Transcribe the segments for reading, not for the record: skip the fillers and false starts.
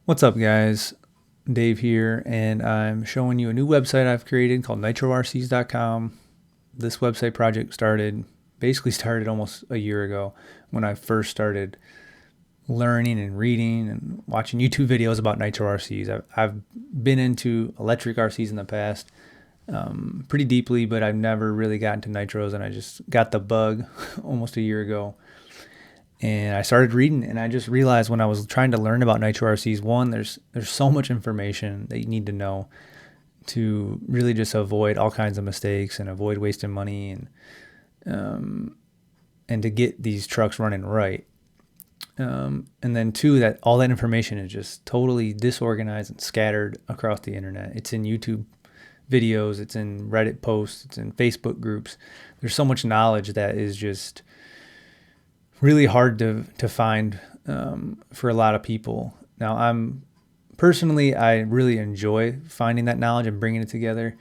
What's up, guys? Dave here, and I'm showing you a new website I've created called nitrorcs.com. This website project basically started almost a year ago when I first started learning and reading and watching YouTube videos about Nitro RCs. I've been into electric RCs in the past pretty deeply, but I've never really gotten to nitros, and I just got the bug almost a year ago. And I started reading, and I just realized when I was trying to learn about Nitro RCs, one, there's so much information that you need to know to really just avoid all kinds of mistakes and avoid wasting money and to get these trucks running right. And then two, that all that information is just totally disorganized and scattered across the internet. It's in YouTube videos, it's in Reddit posts, it's in Facebook groups. There's so much knowledge that is just really hard to find for a lot of people. Now, I really enjoy finding that knowledge and bringing it together,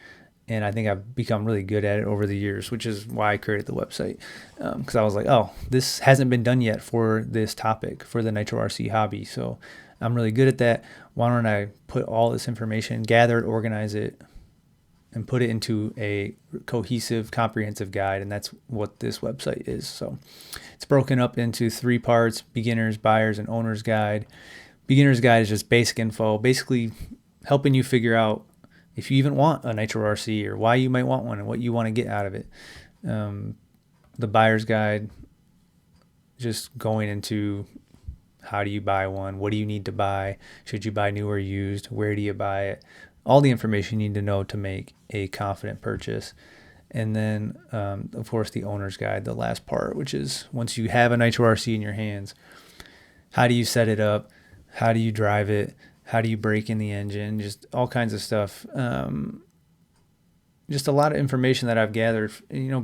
and I think I've become really good at it over the years, which is why I created the website, because I was like, oh, this hasn't been done yet for this topic, for the Nitro RC hobby, so I'm really good at that. Why don't I put all this information, gather it, organize it, and put it into a cohesive, comprehensive guide, and that's what this website is. So it's broken up into 3 parts: beginners, buyers, and owner's guide. Beginner's guide is just basic info, basically helping you figure out if you even want a Nitro RC or why you might want one and what you want to get out of it. The buyer's guide, just going into how do you buy one, what do you need to buy, should you buy new or used, where do you buy it, all the information you need to know to make a confident purchase. And then, of course, the owner's guide, the last part, which is once you have a Nitro RC in your hands, how do you set it up? How do you drive it? How do you brake in the engine? Just all kinds of stuff. Just a lot of information that I've gathered,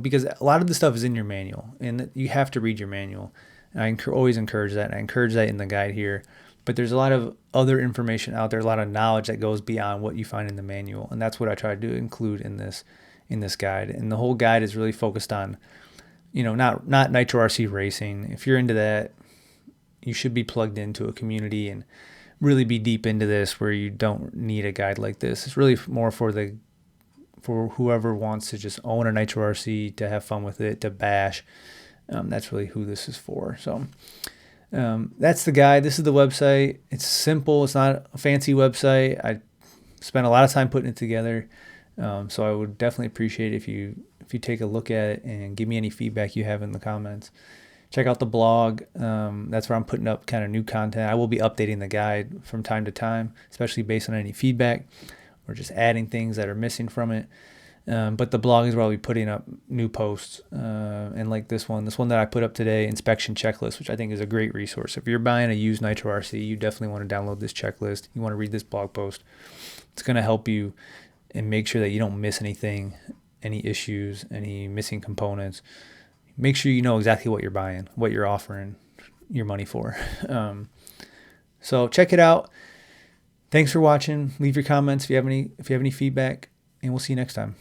because a lot of the stuff is in your manual, and you have to read your manual. And I always encourage that, and I encourage that in the guide here. But there's a lot of other information out there, a lot of knowledge that goes beyond what you find in the manual, and that's what I try to include in this guide. And the whole guide is really focused on, not Nitro RC racing. If you're into that, you should be plugged into a community and really be deep into this, where you don't need a guide like this. It's really more for whoever wants to just own a Nitro RC, to have fun with it, to bash. That's really who this is for. So that's the guide. This is the website. It's simple. It's not a fancy website. I spent a lot of time putting it together. So I would definitely appreciate it if you take a look at it and give me any feedback you have in the comments. Check out the blog. That's where I'm putting up kind of new content. I will be updating the guide from time to time, especially based on any feedback or just adding things that are missing from it. But the blog is where I'll be putting up new posts, and like this one that I put up today, inspection checklist, which I think is a great resource. If you're buying a used Nitro RC, you definitely want to download this checklist. You want to read this blog post. It's going to help you and make sure that you don't miss anything, any issues, any missing components. Make sure you know exactly what you're buying, what you're offering your money for. So check it out. Thanks for watching. Leave your comments if you have any feedback, and we'll see you next time.